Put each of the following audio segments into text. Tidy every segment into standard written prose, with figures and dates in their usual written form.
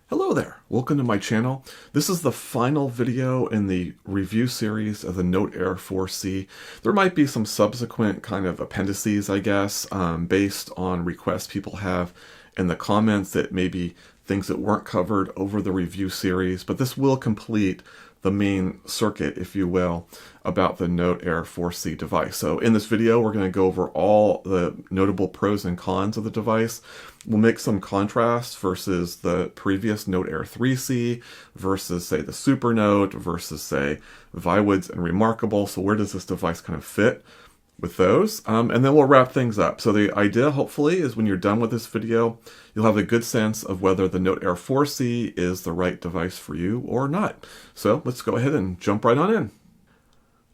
Hello there, welcome to my channel. This is the final video in the review series of the Note Air 4C. There might be some subsequent kind of appendices, I guess, based on requests people have in the comments that maybe things that weren't covered over the review series, but this will complete the main circuit, if you will, about the Note Air 4C device. So in this video, we're going to go over all the notable pros and cons of the device. We'll make some contrasts versus the previous Note Air 3C, versus, say, the Supernote, versus, say, Viwoods and Remarkable. So where does this device kind of fit with those? And then we'll wrap things up. So the idea, hopefully, is when you're done with this video, you'll have a good sense of whether the Note Air 4C is the right device for you or not. So let's go ahead and jump right on in.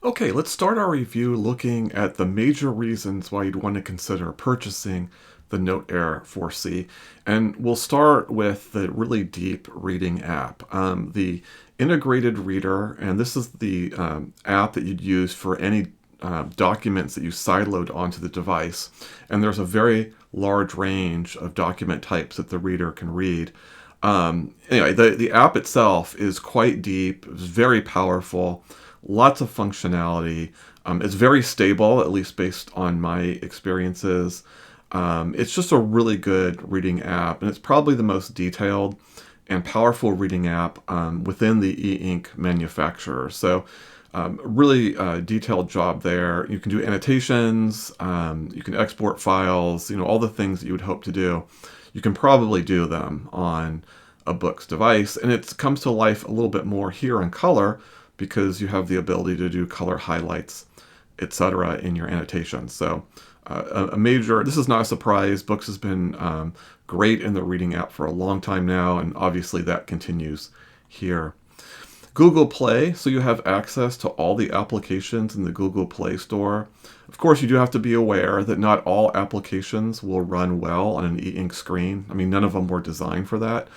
Okay, let's start our review looking at the major reasons why you'd want to consider purchasing the Note Air 4C. And we'll start with the really deep reading app. The integrated reader, and this is the app that you'd use for any documents that you sideload onto the device. And there's a very large range of document types that the reader can read. Anyway, the app itself is quite deep, it's very powerful, lots of functionality. It's very stable, at least based on my experiences. It's just a really good reading app, and it's probably the most detailed and powerful reading app within the e-ink manufacturer. So really detailed job there. You can do annotations, you can export files, all the things that you would hope to do. You can probably do them on a book's device, and it comes to life a little bit more here in color because you have the ability to do color highlights, etc. in your annotations. So this is not a surprise. Books has been great in the reading app for a long time now, and obviously that continues here. Google Play, so you have access to all the applications in the Google Play Store. Of course, you do have to be aware that not all applications will run well on an e-ink screen. I mean, none of them were designed for that.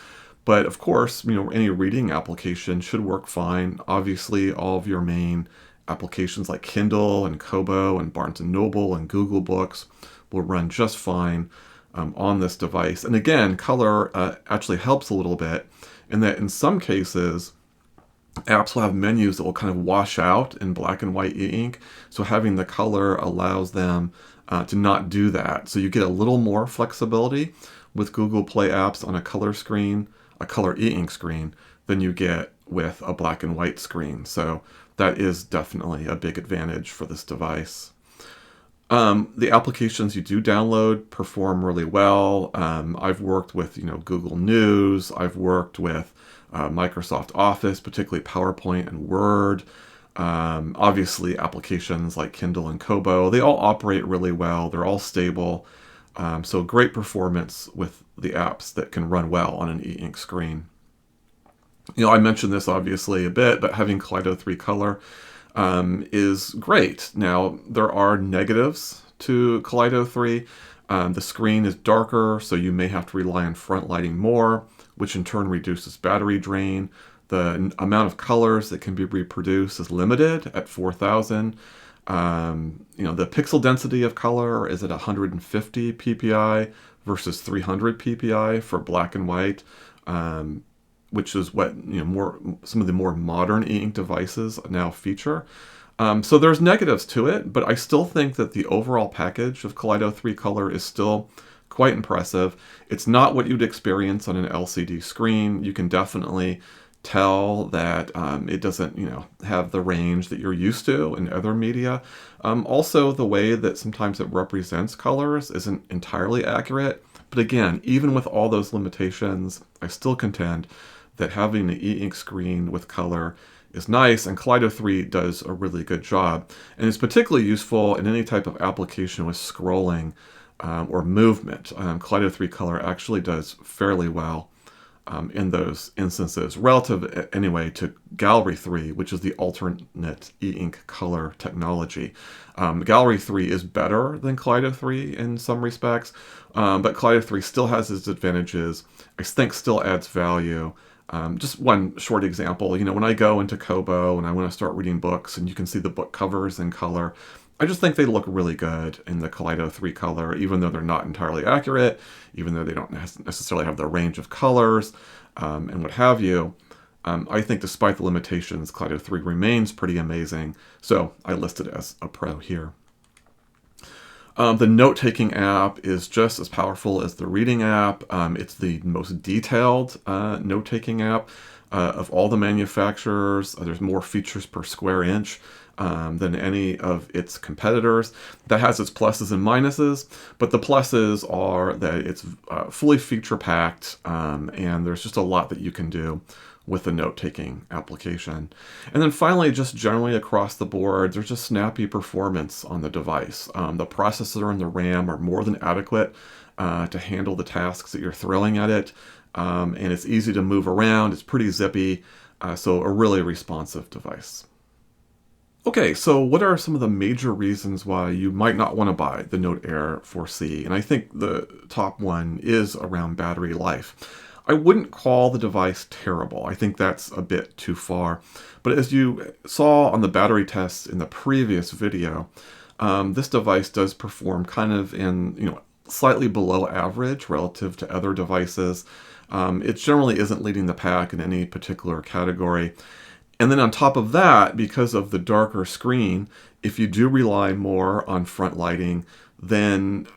But of course, any reading application should work fine. Obviously, all of your main applications like Kindle and Kobo and Barnes & Noble and Google Books will run just fine on this device. And again, color actually helps a little bit in that in some cases, apps will have menus that will kind of wash out in black and white e-ink. So having the color allows them to not do that. So you get a little more flexibility with Google Play apps on a color screen, a color e-ink screen, than you get with a black and white screen. So that is definitely a big advantage for this device. The applications you do download perform really well. I've worked with Google News. I've worked with Microsoft Office, particularly PowerPoint and Word. Obviously, applications like Kindle and Kobo, they all operate really well. They're all stable. So great performance with the apps that can run well on an e-ink screen. I mentioned this obviously a bit, but having Kaleido 3 Color is great. Now, there are negatives to Kaleido 3. The screen is darker, so you may have to rely on front lighting more, which in turn reduces battery drain. The amount of colors that can be reproduced is limited at 4,000. The pixel density of color is at 150 ppi versus 300 ppi for black and white, which is what some of the more modern e-ink devices now feature. So there's negatives to it, but I still think that the overall package of Kaleido 3 Color is still quite impressive. It's not what you'd experience on an LCD screen. You can definitely tell that it doesn't have the range that you're used to in other media. Also, the way that sometimes it represents colors isn't entirely accurate. But again, even with all those limitations, I still contend that having an e-ink screen with color is nice, and Kaleido 3 does a really good job. And it's particularly useful in any type of application with scrolling or movement. Kaleido 3 Color actually does fairly well in those instances, relative anyway to Gallery 3, which is the alternate e-ink color technology. Gallery 3 is better than Kaleido 3 in some respects, but Kaleido 3 still has its advantages. I think still adds value. Just one short example, when I go into Kobo and I want to start reading books and you can see the book covers in color, I just think they look really good in the Kaleido 3 color, even though they're not entirely accurate, even though they don't necessarily have the range of colors and what have you. I think despite the limitations, Kaleido 3 remains pretty amazing, so I list it as a pro here. The note-taking app is just as powerful as the reading app. It's the most detailed note-taking app of all the manufacturers. There's more features per square inch than any of its competitors. That has its pluses and minuses, but the pluses are that it's fully feature-packed, and there's just a lot that you can do with the note-taking application. And then finally, just generally across the board, there's just snappy performance on the device. The processor and the RAM are more than adequate to handle the tasks that you're throwing at it, and it's easy to move around. It's pretty zippy, so a really responsive device. Okay, so what are some of the major reasons why you might not want to buy the Note Air 4C? And I think the top one is around battery life. I wouldn't call the device terrible. I think that's a bit too far. But as you saw on the battery tests in the previous video, this device does perform kind of in, slightly below average relative to other devices. It generally isn't leading the pack in any particular category. And then on top of that, because of the darker screen, if you do rely more on front lighting, then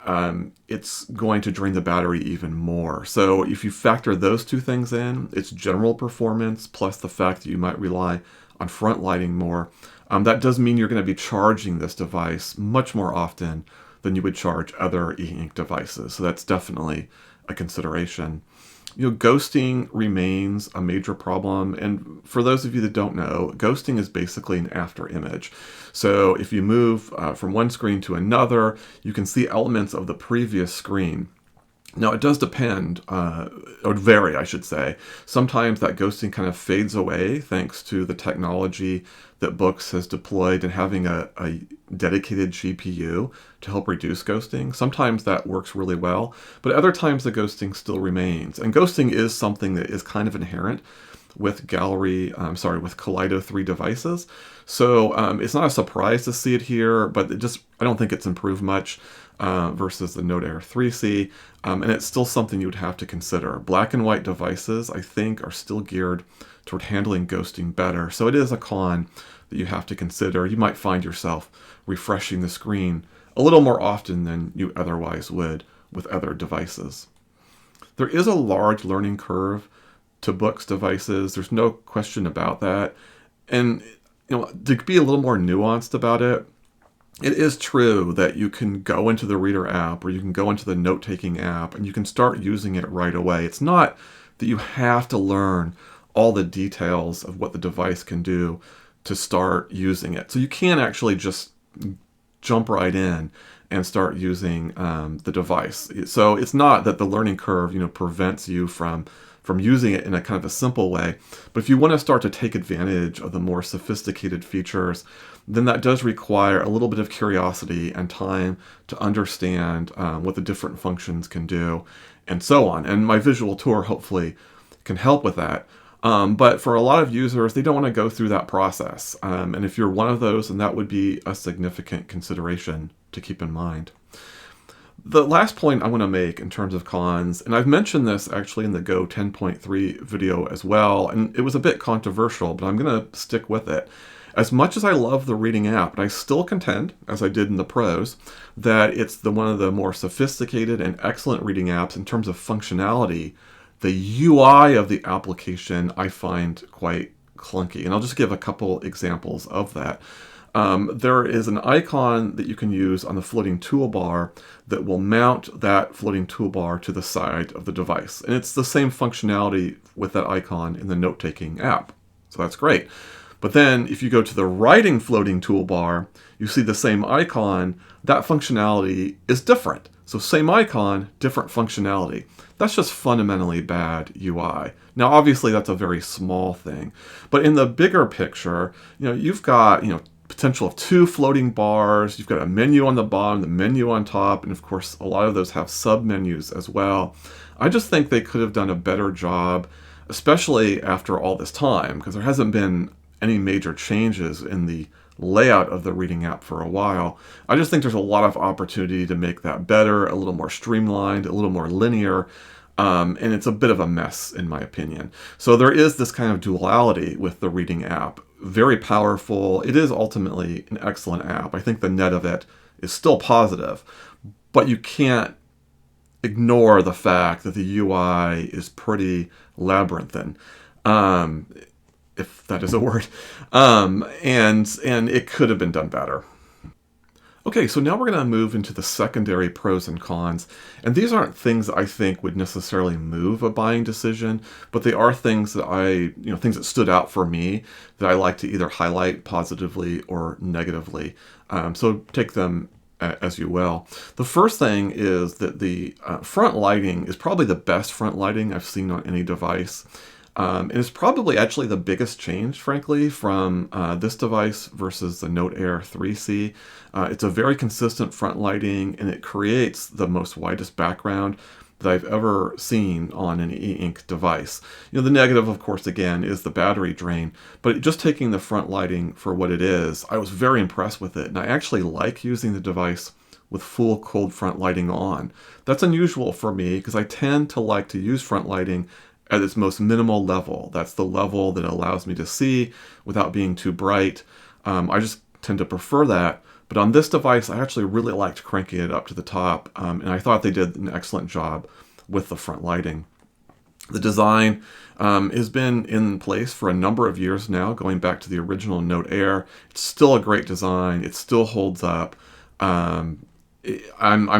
it's going to drain the battery even more. So if you factor those two things in, its general performance plus the fact that you might rely on front lighting more, that does mean you're going to be charging this device much more often than you would charge other e-ink devices. So that's definitely a consideration. Ghosting remains a major problem, and for those of you that don't know, ghosting is basically an after image. So if you move from one screen to another, you can see elements of the previous screen. Now, it does depend, or vary, I should say. Sometimes that ghosting kind of fades away thanks to the technology that Books has deployed and having a dedicated GPU to help reduce ghosting. Sometimes that works really well, but other times the ghosting still remains. And ghosting is something that is kind of inherent with Kaleido 3 devices. So it's not a surprise to see it here, but I don't think it's improved much versus the Note Air 3C. And it's still something you would have to consider. Black and white devices, I think, are still geared toward handling ghosting better. So it is a con that you have to consider. You might find yourself refreshing the screen a little more often than you otherwise would with other devices. There is a large learning curve to Books devices. There's no question about that. And to be a little more nuanced about it, it is true that you can go into the Reader app or you can go into the note-taking app and you can start using it right away. It's not that you have to learn all the details of what the device can do to start using it. So you can actually just jump right in and start using the device. So it's not that the learning curve, prevents you from using it in a kind of a simple way. But if you want to start to take advantage of the more sophisticated features, then that does require a little bit of curiosity and time to understand what the different functions can do and so on. And my visual tour hopefully can help with that. But for a lot of users, they don't want to go through that process. And if you're one of those, then that would be a significant consideration to keep in mind. The last point I want to make in terms of cons, and I've mentioned this actually in the Go 10.3 video as well, and it was a bit controversial, but I'm going to stick with it. As much as I love the reading app, and I still contend, as I did in the pros, that it's one of the more sophisticated and excellent reading apps in terms of functionality, the UI of the application I find quite clunky. And I'll just give a couple examples of that. There is an icon that you can use on the floating toolbar that will mount that floating toolbar to the side of the device. And it's the same functionality with that icon in the note-taking app. So that's great. But then if you go to the writing floating toolbar, you see the same icon. That functionality is different. So same icon, different functionality. That's just fundamentally bad UI. Now, obviously, that's a very small thing. But in the bigger picture, you've got, potential of 2 floating bars. You've got a menu on the bottom, the menu on top, and of course, a lot of those have sub-menus as well. I just think they could have done a better job, especially after all this time, because there hasn't been any major changes in the layout of the reading app for a while. I just think there's a lot of opportunity to make that better, a little more streamlined, a little more linear, and it's a bit of a mess in my opinion. So there is this kind of duality with the reading app. Very powerful. It is ultimately an excellent app. I think the net of it is still positive, but you can't ignore the fact that the UI is pretty labyrinthine, if that is a word, and it could have been done better. Okay, so now we're going to move into the secondary pros and cons. And these aren't things that I think would necessarily move a buying decision, but they are things that things that stood out for me that I like to either highlight positively or negatively. So take them as you will. The first thing is that the front lighting is probably the best front lighting I've seen on any device. And it's probably actually the biggest change, frankly, from this device versus the Note Air 3C. It's a very consistent front lighting, and it creates the most widest background that I've ever seen on an e-ink device. The negative, of course, again, is the battery drain, but just taking the front lighting for what it is, I was very impressed with it, and I actually like using the device with full cold front lighting on. That's unusual for me because I tend to like to use front lighting at its most minimal level. That's the level that allows me to see without being too bright. I just tend to prefer that. But on this device, I actually really liked cranking it up to the top, and I thought they did an excellent job with the front lighting. The design has been in place for a number of years now, going back to the original Note Air. It's still a great design. It still holds up. I'm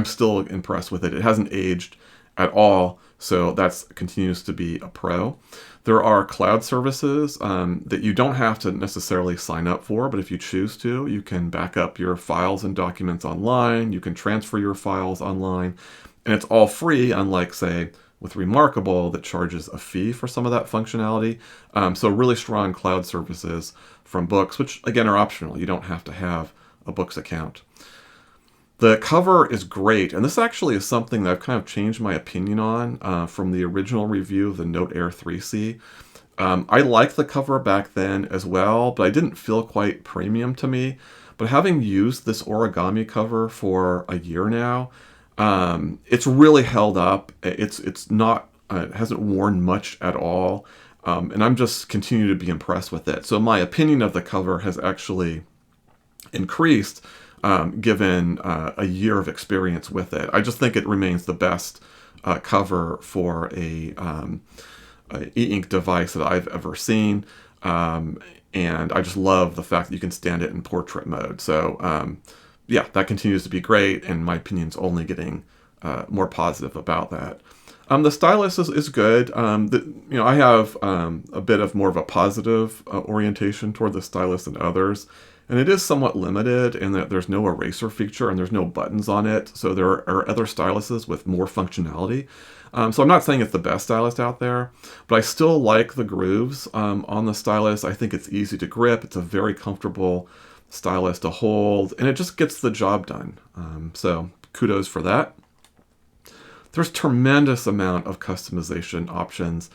still impressed with it. It hasn't aged at all, so that continues to be a pro. There are cloud services that you don't have to necessarily sign up for, but if you choose to, you can back up your files and documents online, you can transfer your files online, and it's all free, unlike, say, with Remarkable that charges a fee for some of that functionality. So really strong cloud services from Books, which again are optional. You don't have to have a Books account. The cover is great, and this actually is something that I've kind of changed my opinion on from the original review of the Note Air 3C. I liked the cover back then as well, but I didn't feel quite premium to me. But having used this origami cover for a year now, it's really held up. It's not it hasn't worn much at all, and I'm just continue to be impressed with it. So my opinion of the cover has actually increased given a year of experience with it. I just think it remains the best cover for a e-ink device that I've ever seen, and I just love the fact that you can stand it in portrait mode. So yeah, that continues to be great, and my opinion's only getting more positive about that. The stylus is good. I have a bit of more of a positive orientation toward the stylus than others. And it is somewhat limited in that there's no eraser feature and there's no buttons on it. So there are other styluses with more functionality. So I'm not saying it's the best stylus out there, but I still like the grooves on the stylus. I think it's easy to grip. It's a very comfortable stylus to hold, and it just gets the job done. So kudos for that. There's tremendous amount of customization options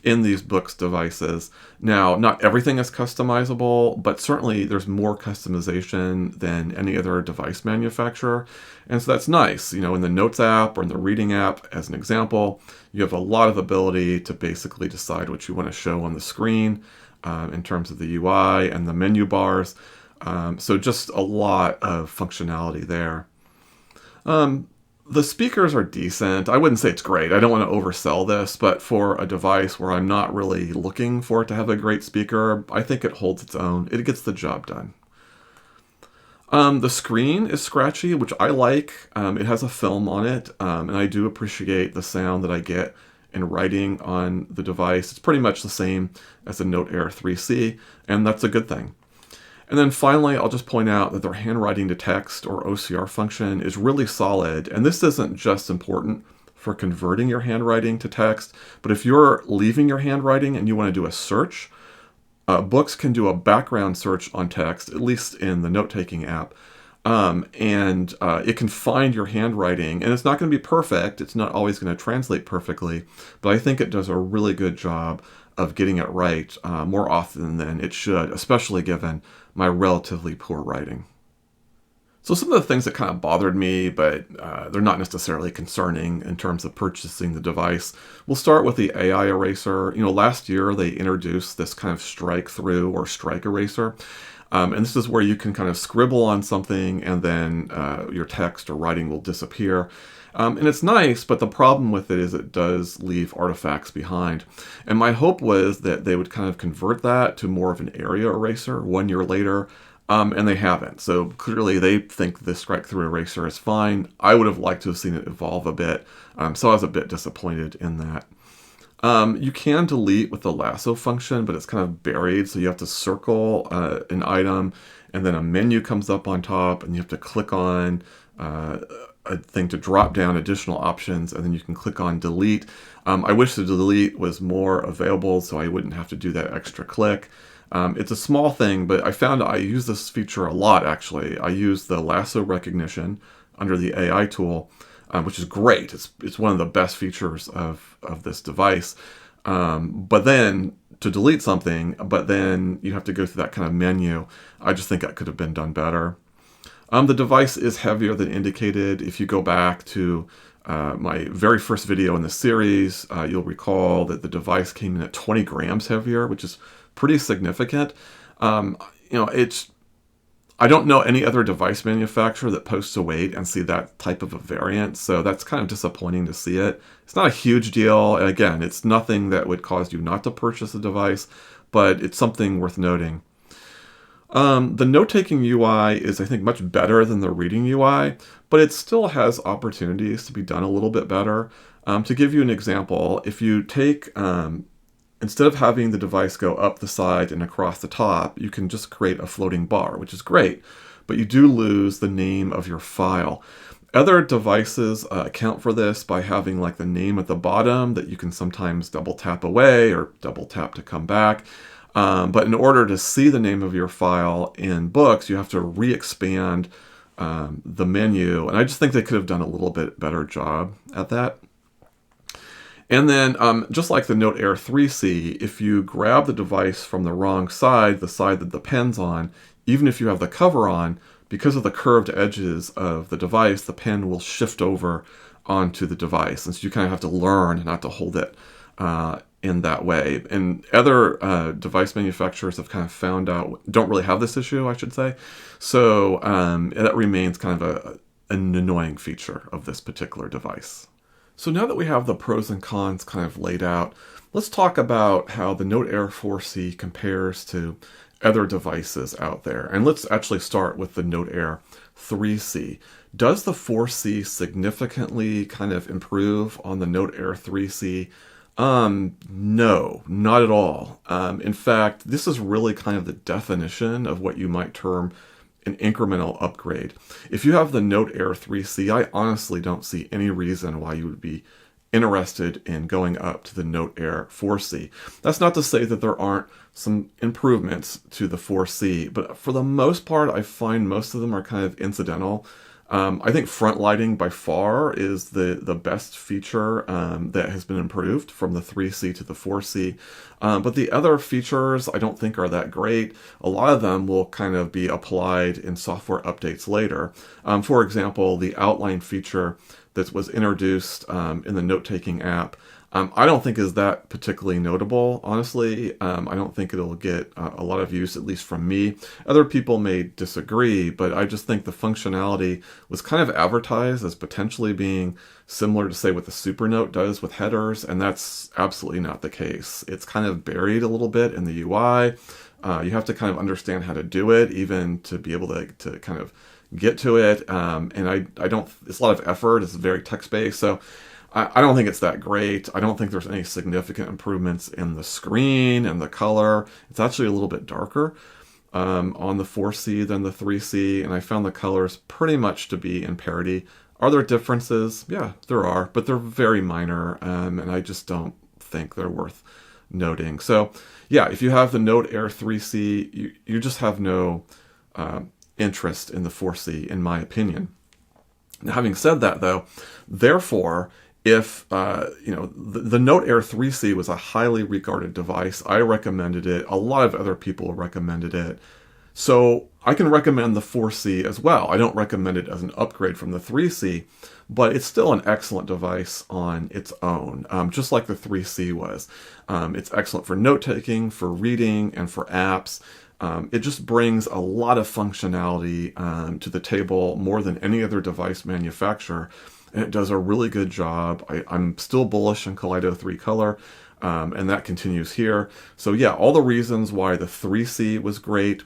in these Books devices. Now, not everything is customizable, but certainly there's more customization than any other device manufacturer. And so that's nice. In the Notes app or in the Reading app, as an example, you have a lot of ability to basically decide what you want to show on the screen in terms of the UI and the menu bars. So just a lot of functionality there. The speakers are decent. I wouldn't say it's great. I don't want to oversell this, but for a device where I'm not really looking for it to have a great speaker, I think it holds its own. It gets the job done. The screen is scratchy, which I like. It has a film on it, and I do appreciate the sound that I get in writing on the device. It's pretty much the same as the Note Air 3C, and that's a good thing. And then finally, I'll just point out that their handwriting to text or OCR function is really solid. And this isn't just important for converting your handwriting to text, but if you're leaving your handwriting and you want to do a search, Books can do a background search on text, at least in the note-taking app. And it can find your handwriting, and it's not going to be perfect. It's not always going to translate perfectly, but I think it does a really good job of getting it right more often than it should, especially given my relatively poor writing. So some of the things that kind of bothered me, but they're not necessarily concerning in terms of purchasing the device. We'll start with the AI eraser. Last year they introduced this kind of strike through or strike eraser. And this is where you can kind of scribble on something and then your text or writing will disappear. And it's nice, but the problem with it is it does leave artifacts behind. And my hope was that they would kind of convert that to more of an area eraser 1 year later. And they haven't. So clearly they think the strike-through eraser is fine. I would have liked to have seen it evolve a bit. So I was a bit disappointed in that. You can delete with the lasso function, but it's kind of buried. So you have to circle an item, and then a menu comes up on top, and you have to click on a thing to drop down additional options, and then you can click on delete. I wish the delete was more available, so I wouldn't have to do that extra click. It's a small thing, but I found I use this feature a lot, actually. I use the lasso recognition under the AI tool, which is great. It's one of the best features of this device. But then to delete something, but then you have to go through that kind of menu. I just think that could have been done better. The device is heavier than indicated. If you go back to my very first video in the series, you'll recall that the device came in at 20 grams heavier, which is pretty significant. I don't know any other device manufacturer that posts a weight and see that type of a variant, so that's kind of disappointing to see it. It's not a huge deal. Again, it's nothing that would cause you not to purchase a device, but it's something worth noting. The note-taking UI is, I think, much better than the reading UI, but it still has opportunities to be done a little bit better. To give you an example, if you take, instead of having the device go up the side and across the top, you can just create a floating bar, which is great, but you do lose the name of your file. Other devices account for this by having like the name at the bottom that you can sometimes double tap away or double tap to come back. But in order to see the name of your file in Books, you have to re-expand the menu. And I just think they could have done a little bit better job at that. And then just like the Note Air 3C, if you grab the device from the wrong side, the side that the pen's on, even if you have the cover on, because of the curved edges of the device, the pen will shift over onto the device. And so you kind of have to learn not to hold it in that way. And other device manufacturers have kind of found out, don't really have this issue, I should say. So that remains kind of an annoying feature of this particular device. So now that we have the pros and cons kind of laid out, let's talk about how the Note Air 4C compares to other devices out there. And let's actually start with the Note Air 3C. Does the 4C significantly kind of improve on the Note Air 3C? No, not at all. In fact, this is really kind of the definition of what you might term an incremental upgrade. If you have the Note Air 3C, I honestly don't see any reason why you would be interested in going up to the Note Air 4C. That's not to say that there aren't some improvements to the 4C, but for the most part, I find most of them are kind of incidental. I think front lighting by far is the best feature that has been improved from the 3C to the 4C. But the other features I don't think are that great. A lot of them will kind of be applied in software updates later. For example, the outline feature that was introduced in the note-taking app, I don't think is that particularly notable, honestly. I don't think it'll get a lot of use, at least from me. Other people may disagree, but I just think the functionality was kind of advertised as potentially being similar to, say, what the Supernote does with headers, and that's absolutely not the case. It's kind of buried a little bit in the UI. You have to kind of understand how to do it, even to be able to kind of get to it. And I don't, it's a lot of effort. It's very text-based, so I don't think it's that great. I don't think there's any significant improvements in the screen and the color. It's actually a little bit darker on the 4C than the 3C, and I found the colors pretty much to be in parity. Are there differences? Yeah, there are, but they're very minor, and I just don't think they're worth noting. So yeah, if you have the Note Air 3C, you just have no interest in the 4C, in my opinion. Now, having said that, though, therefore, if the Note Air 3C was a highly regarded device, I recommended it. A lot of other people recommended it. So I can recommend the 4C as well. I don't recommend it as an upgrade from the 3C, but it's still an excellent device on its own, just like the 3C was. It's excellent for note-taking, for reading, and for apps. It just brings a lot of functionality to the table, more than any other device manufacturer, and it does a really good job. I'm still bullish on Kaleido 3 Color, and that continues here. So yeah, all the reasons why the 3C was great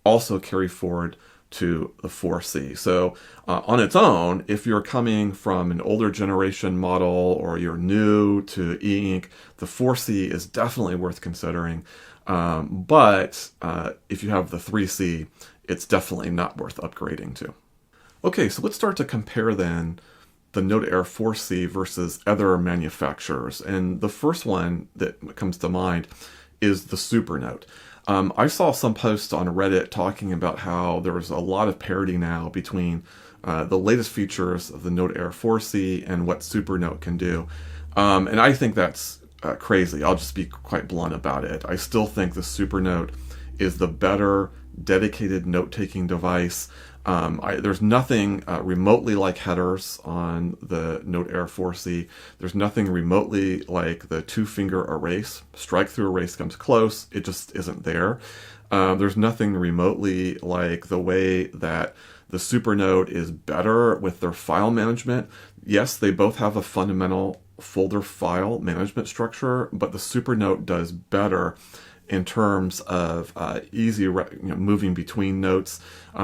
also carry forward to the 4C. So on its own, if you're coming from an older generation model or you're new to e-ink, the 4C is definitely worth considering. But if you have the 3C, it's definitely not worth upgrading to. Okay, so let's start to compare then the Note Air 4C versus other manufacturers. And the first one that comes to mind is the Supernote. I saw some posts on Reddit talking about how there was a lot of parity now between the latest features of the Note Air 4C and what Supernote can do. And I think that's crazy. I'll just be quite blunt about it. I still think the Supernote is the better dedicated note-taking device. There's nothing remotely like headers on the Note Air 4C. There's nothing remotely like the two-finger erase. Strike-through erase comes close. It just isn't there. There's nothing remotely like the way that the Supernote is better with their file management. Yes, they both have a fundamental folder file management structure, but the Supernote does better in terms of easy moving between notes.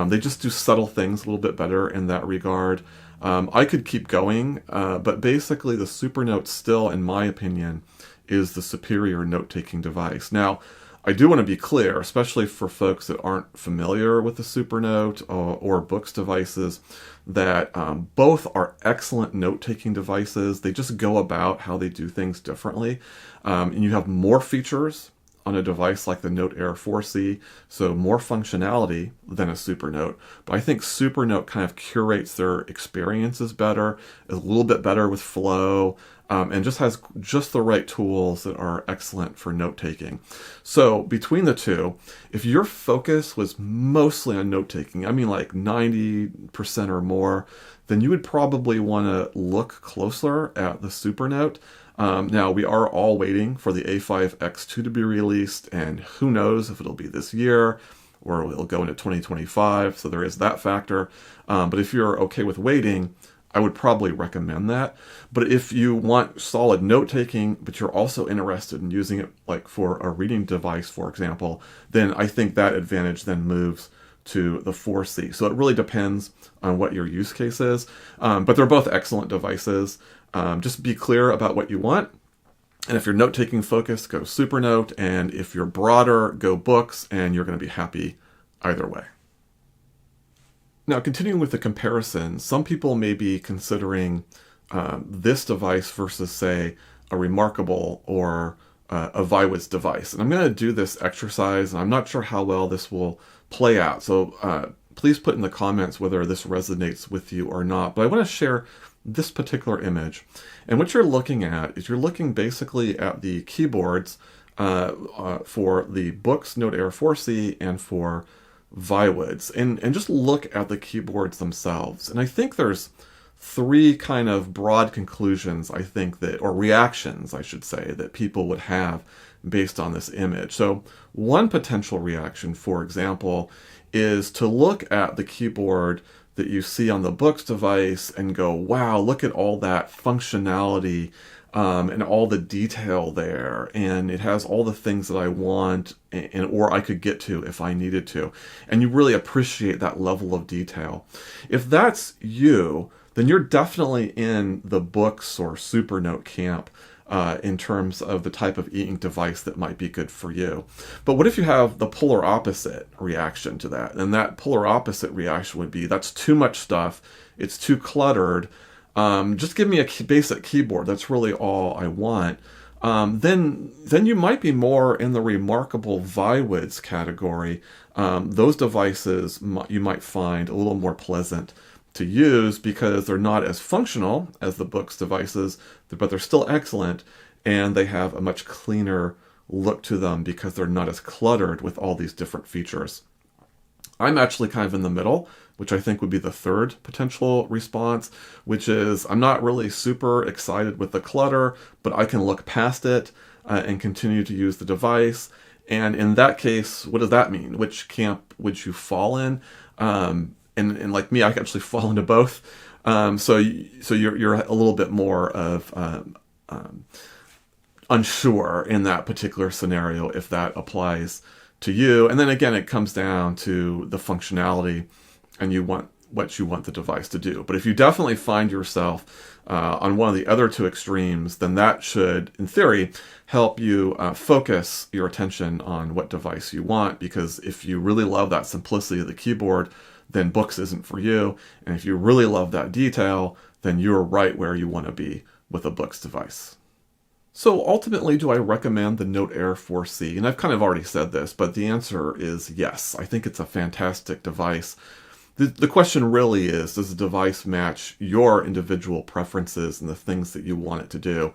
They just do subtle things a little bit better in that regard. I could keep going, but basically the Supernote still, in my opinion, is the superior note-taking device. Now, I do want to be clear, especially for folks that aren't familiar with the Supernote or Books devices, that both are excellent note-taking devices. They just go about how they do things differently. And you have more features on a device like the Note Air 4C, so more functionality than a Supernote. But I think Supernote kind of curates their experiences better, is a little bit better with flow, and just has just the right tools that are excellent for note-taking. So between the two, if your focus was mostly on note-taking, I mean like 90% or more, then you would probably want to look closer at the Supernote. Now, we are all waiting for the A5X2 to be released, and who knows if it'll be this year or it'll go into 2025, so there is that factor. But if you're okay with waiting, I would probably recommend that. But if you want solid note-taking, but you're also interested in using it like for a reading device, for example, then I think that advantage then moves to the 4C. So it really depends on what your use case is. But they're both excellent devices. Just be clear about what you want. And if you're note-taking focused, go Supernote. And if you're broader, go Books, and you're going to be happy either way. Now, continuing with the comparison, some people may be considering this device versus, say, a Remarkable or a Viwoods device. And I'm going to do this exercise, and I'm not sure how well this will play out. So please put in the comments whether this resonates with you or not. But I want to share this particular image. And what you're looking at is you're looking basically at the keyboards for the Books Note Air 4C and for Viwoods. And just look at the keyboards themselves. And I think there's three kind of broad conclusions, I think that, or reactions, I should say, that people would have based on this image. So one potential reaction, for example, is to look at the keyboard that you see on the Books device and go, wow, look at all that functionality and all the detail there. And it has all the things that I want or I could get to if I needed to. And you really appreciate that level of detail. If that's you, then you're definitely in the Books or Supernote camp in terms of the type of e-ink device that might be good for you. But what if you have the polar opposite reaction to that? And that polar opposite reaction would be, that's too much stuff, it's too cluttered, just give me a basic keyboard, that's really all I want. Then you might be more in the Remarkable Viwoods category. Those devices you might find a little more pleasant to use because they're not as functional as the Books devices, but they're still excellent, and they have a much cleaner look to them because they're not as cluttered with all these different features. I'm actually kind of in the middle, which I think would be the third potential response, which is I'm not really super excited with the clutter, but I can look past it and continue to use the device. And in that case, what does that mean? Which camp would you fall in? And like me, I can actually fall into both. So you're a little bit more of unsure in that particular scenario if that applies to you. And then again, it comes down to the functionality and what you want the device to do. But if you definitely find yourself on one of the other two extremes, then that should, in theory, help you focus your attention on what device you want. Because if you really love that simplicity of the keyboard, then Books isn't for you. And if you really love that detail, then you're right where you want to be with a Books device. So ultimately, do I recommend the Note Air 4C? And I've kind of already said this, but the answer is yes. I think it's a fantastic device. The question really is, does the device match your individual preferences and the things that you want it to do?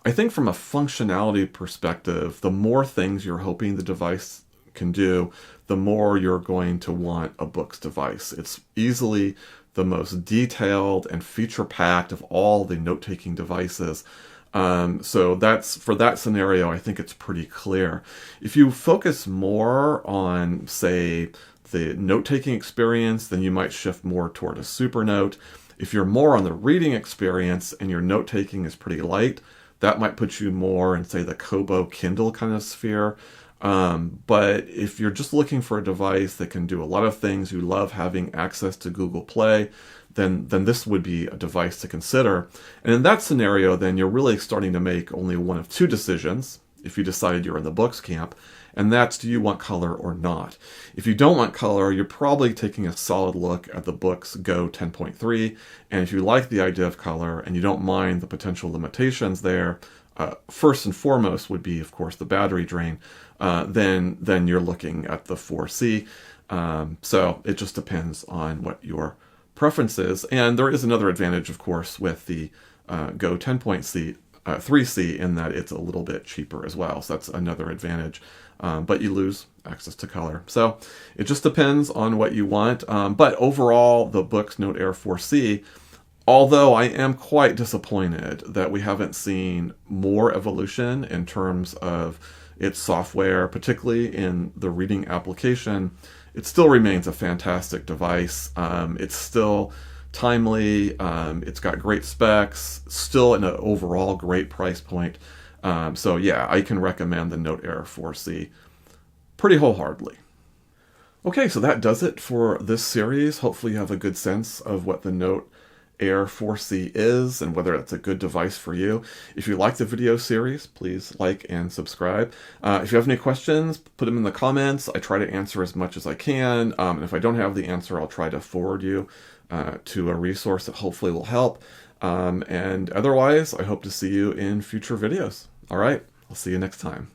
I think from a functionality perspective, the more things you're hoping the device can do, the more you're going to want a Books device. It's easily the most detailed and feature-packed of all the note-taking devices. So that's, for that scenario, I think it's pretty clear. If you focus more on, say, the note-taking experience, then you might shift more toward a Supernote. If you're more on the reading experience and your note-taking is pretty light, that might put you more in, say, the Kobo Kindle kind of sphere. But if you're just looking for a device that can do a lot of things, you love having access to Google Play, then this would be a device to consider. And in that scenario, then you're really starting to make only one of two decisions if you decide you're in the Books camp, and that's, do you want color or not? If you don't want color, you're probably taking a solid look at the Books Go 10.3, and if you like the idea of color and you don't mind the potential limitations there, first and foremost would be, of course, the battery drain, then you're looking at the 4C. So it just depends on what your preferences. And there is another advantage, of course, with the Go 10.3C in that it's a little bit cheaper as well. So that's another advantage. But you lose access to color. So it just depends on what you want. But overall, the Books Note Air 4C, although I am quite disappointed that we haven't seen more evolution in terms of its software, particularly in the reading application, it still remains a fantastic device. It's still timely. It's got great specs, still in an overall great price point. So yeah, I can recommend the Note Air 4C pretty wholeheartedly. Okay, so that does it for this series. Hopefully you have a good sense of what the Note Air 4C is and whether it's a good device for you. If you like the video series, please like and subscribe. If you have any questions, put them in the comments. I try to answer as much as I can. And if I don't have the answer, I'll try to forward you to a resource that hopefully will help. And otherwise, I hope to see you in future videos. All right, I'll see you next time.